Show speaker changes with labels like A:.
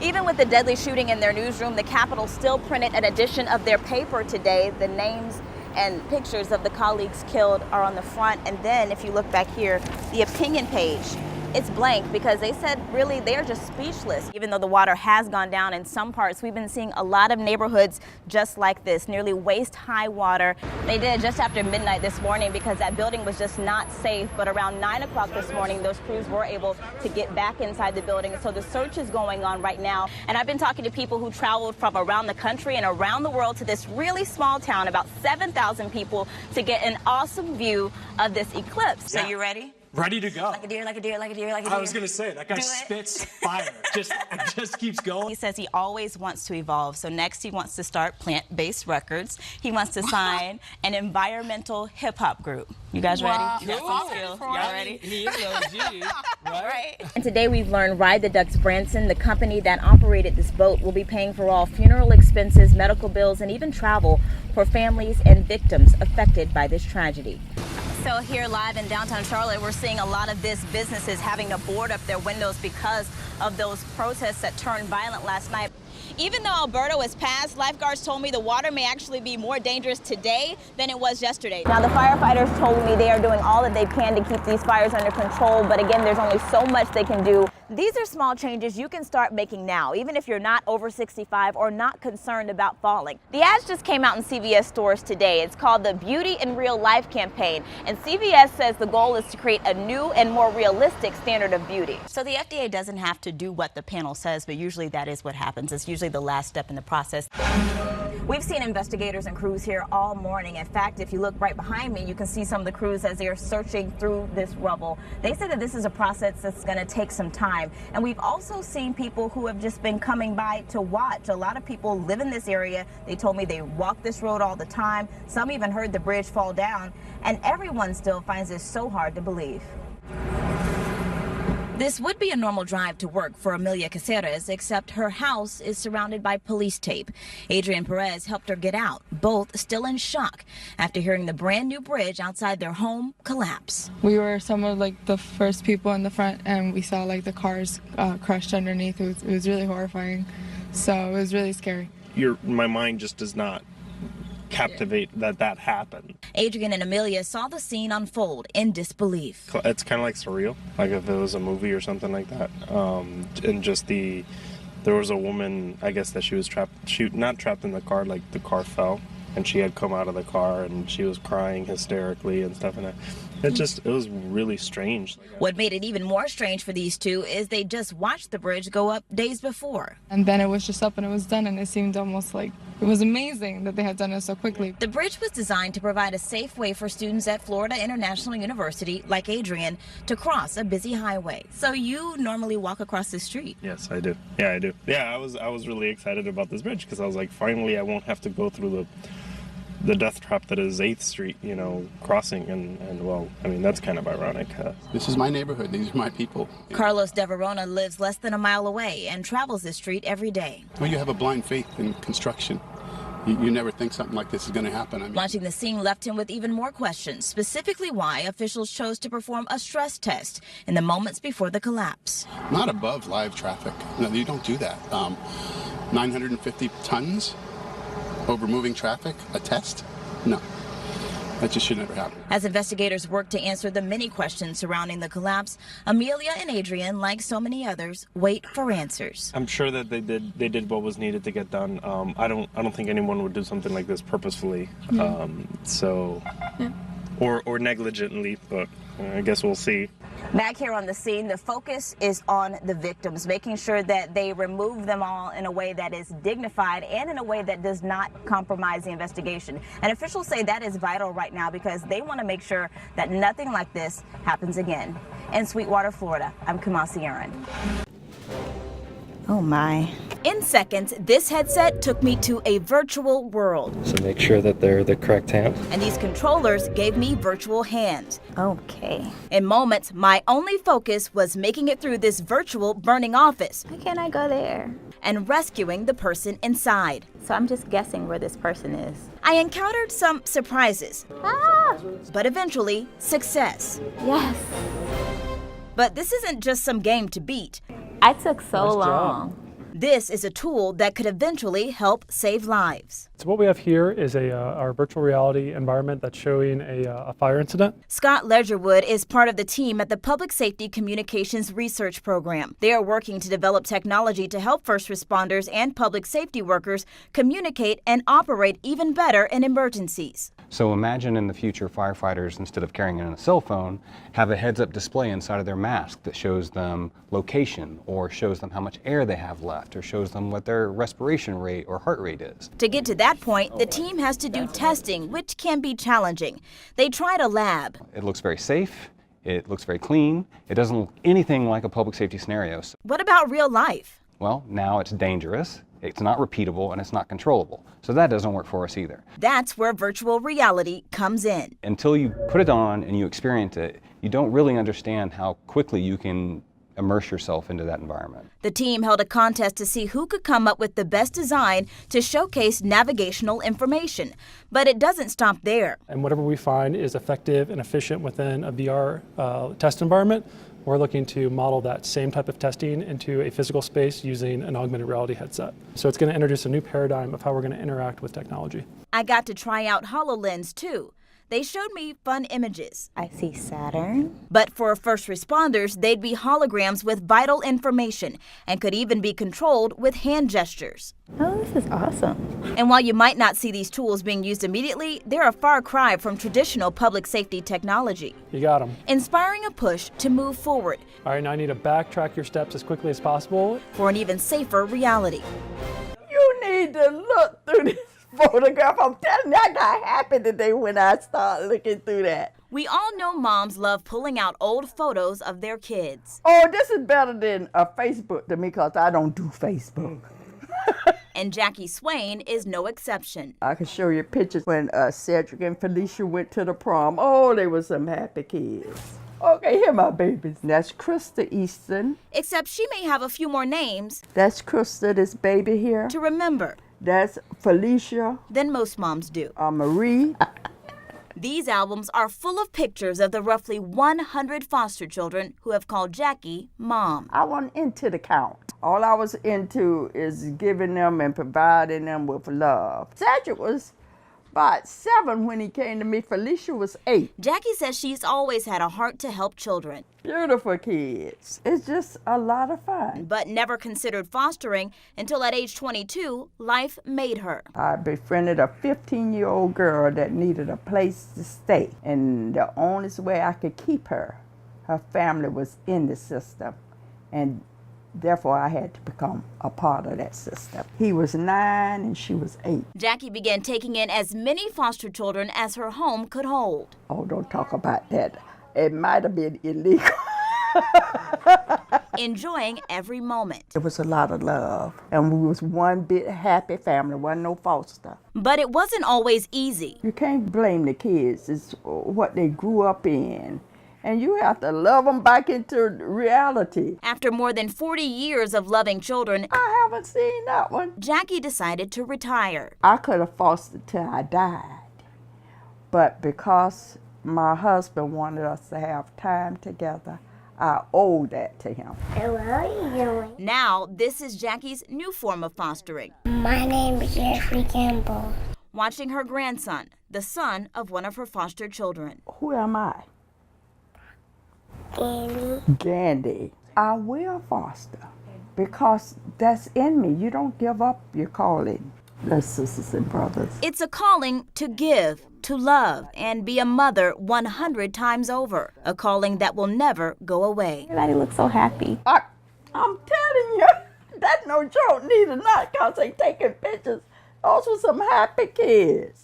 A: Even with the deadly shooting in their newsroom, the Capitol still printed an edition of their paper today. The names and pictures of the colleagues killed are on the front. And then if you look back here, the opinion page, it's blank because they said really they're just speechless. Even though the water has gone down in some parts, we've been seeing a lot of neighborhoods just like this, nearly waist-high water. They did just after midnight this morning because that building was just not safe. But around 9 o'clock this morning, those crews were able to get back inside the building. So the search is going on right now. And I've been talking to people who traveled from around the country and around the world to this really small town, about 7,000 people, to get an awesome view of this eclipse.
B: Yeah.
A: So you ready?
B: Ready to go.
A: Like a deer, like a deer, like a deer, like a deer.
B: I was going to say, that guy spits fire. It just keeps going.
A: He says he always wants to evolve. So next he wants to start plant-based records. He wants to sign an environmental hip-hop group. You guys ready?
C: Wow.
A: You got some skills. Y'all ready?
C: He is OG, right?
A: And today we've learned Ride the Ducks Branson, the company that operated this boat, will be paying for all funeral expenses, medical bills, and even travel for families and victims affected by this tragedy. So here live in downtown Charlotte, we're seeing a lot of these businesses having to board up their windows because of those protests that turned violent last night. Even though Alberta was passed, lifeguards told me the water may actually be more dangerous today than it was yesterday. Now, the firefighters told me they are doing all that they can to keep these fires under control, but again, there's only so much they can do. These are small changes you can start making now, even if you're not over 65 or not concerned about falling. The ads just came out in CVS stores today. It's called the Beauty in Real Life campaign, and CVS says the goal is to create a new and more realistic standard of beauty. So the FDA doesn't have to do what the panel says, but usually that is what happens. It's usually the last step in the process. We've seen investigators and crews here all morning. In fact, if you look right behind me, you can see some of the crews as they are searching through this rubble. They say that this is a process that's going to take some time. And we've also seen people who have just been coming by to watch. A lot of people live in this area. They told me they walk this road all the time. Some even heard the bridge fall down. And everyone still finds this so hard to believe. This would be a normal drive to work for Amelia Caceres, except her house is surrounded by police tape. Adrian Perez helped her get out, both still in shock after hearing the brand new bridge outside their home collapse.
D: We were some of the first people in the front, and we saw the cars crushed underneath. It was really horrifying, so it was really scary.
E: My mind just does not captivate that happened.
A: Adrian and Amelia saw the scene unfold in disbelief.
E: It's kind of like surreal, like if it was a movie or something like that. And just there was a woman, I guess that she was not trapped in the car, like the car fell, and she had come out of the car and she was crying hysterically and stuff, and it was really strange.
A: What made it even more strange for these two is they just watched the bridge go up days before.
D: And then it was just up and it was done, and it seemed almost like it was amazing that they had done it so quickly.
A: The bridge was designed to provide a safe way for students at Florida International University, like Adrian, to cross a busy highway. So you normally walk across the street?
E: Yes, I do. Yeah, I do. Yeah, I was really excited about this bridge because I was like, finally, I won't have to go through the death trap that is 8th Street, crossing, and well, I mean, that's kind of ironic.
F: This is my neighborhood. These are my people.
A: Carlos De Verona lives less than a mile away and travels this street every day.
F: Well, you have a blind faith in construction. You never think something like this is going to happen.
A: Launching the scene left him with even more questions, specifically why officials chose to perform a stress test in the moments before the collapse.
F: Not above live traffic. No, you don't do that. 950 tons over moving traffic, a test? No. That just should never happen.
A: As investigators work to answer the many questions surrounding the collapse, Amelia and Adrian, like so many others, wait for answers.
E: I'm sure that they did what was needed to get done. I don't think anyone would do something like this purposefully. Or negligently, but I guess we'll see.
A: Back here on the scene, the focus is on the victims, making sure that they remove them all in a way that is dignified and in a way that does not compromise the investigation. And officials say that is vital right now because they want to make sure that nothing like this happens again. In Sweetwater, Florida, I'm Kumasi Aaron. Oh my. In seconds, this headset took me to a virtual world.
G: So make sure that they're the correct hands.
A: And these controllers gave me virtual hands. Okay. In moments, my only focus was making it through this virtual burning office. Why can't I go there? And rescuing the person inside. So I'm just guessing where this person is. I encountered some surprises. But eventually, success. Yes. But this isn't just some game to beat. I took so long. This is a tool that could eventually help save lives.
H: So what we have here is our virtual reality environment that's showing a fire incident.
A: Scott Ledgerwood is part of the team at the Public Safety Communications Research Program. They are working to develop technology to help first responders and public safety workers communicate and operate even better in emergencies.
I: So imagine in the future firefighters, instead of carrying it on a cell phone, have a heads-up display inside of their mask that shows them location or shows them how much air they have left or shows them what their respiration rate or heart rate is.
A: To get to that point, the team has to do testing, which can be challenging. They tried a lab.
I: It looks very safe. It looks very clean. It doesn't look anything like a public safety scenario.
A: What about real life?
I: Well, now it's dangerous. It's not repeatable and it's not controllable. So that doesn't work for us either.
A: That's where virtual reality comes in.
I: Until you put it on and you experience it, you don't really understand how quickly you can immerse yourself into that environment.
A: The team held a contest to see who could come up with the best design to showcase navigational information. But it doesn't stop there.
H: And whatever we find is effective and efficient within a VR test environment, we're looking to model that same type of testing into a physical space using an augmented reality headset. So it's going to introduce a new paradigm of how we're going to interact with technology.
A: I got to try out HoloLens too. They showed me fun images.
J: I see Saturn.
A: But for first responders, they'd be holograms with vital information and could even be controlled with hand gestures.
J: Oh, this is awesome.
A: And while you might not see these tools being used immediately, they're a far cry from traditional public safety technology.
H: You got them.
A: Inspiring a push to move forward.
H: All right, now I need to backtrack your steps as quickly as possible.
A: For an even safer reality.
K: You need to look through this photograph. I'm telling you, I got happy today when I started looking through that.
A: We all know moms love pulling out old photos of their kids.
K: Oh, this is better than a Facebook to me because I don't do Facebook.
A: And Jackie Swain is no exception.
K: I can show you pictures when Cedric and Felicia went to the prom. Oh, they were some happy kids. Okay, here my babies. That's Krista Easton.
A: Except she may have a few more names.
K: That's Krista, this baby here.
A: To remember.
K: That's Felicia.
A: Than most moms do.
K: Marie.
A: These albums are full of pictures of the roughly 100 foster children who have called Jackie Mom.
K: I wasn't into the count. All I was into is giving them and providing them with love. Cedric was about 7 when he came to me. Felicia was 8.
A: Jackie says she's always had a heart to help children.
K: Beautiful kids. It's just a lot of fun.
A: But never considered fostering until at age 22, life made her.
K: I befriended a 15-year-old girl that needed a place to stay. And the only way I could keep her family was in the system. And therefore, I had to become a part of that system. He was 9 and she was 8.
A: Jackie began taking in as many foster children as her home could hold.
K: Oh, don't talk about that. It might have been illegal.
A: Enjoying every moment.
K: It was a lot of love. And we was one big happy family, wasn't no foster.
A: But it wasn't always easy.
K: You can't blame the kids. It's what they grew up in. And you have to love them back into reality.
A: After more than 40 years of loving children,
K: I haven't seen that one.
A: Jackie decided to retire.
K: I could have fostered till I died. But because my husband wanted us to have time together, I owe that to him.
L: Hello, how are you doing?
A: Now, this is Jackie's new form of fostering.
L: My name is Jeffrey Campbell.
A: Watching her grandson, the son of one of her foster children.
K: Who am I? Gandhi. I will foster because that's in me. You don't give up your calling. That's sisters and brothers.
A: It's a calling to give, to love, and be a mother 100 times over. A calling that will never go away.
J: Everybody looks so happy.
K: I'm telling you, that's no joke neither, not because they taking pictures. Those were some happy kids.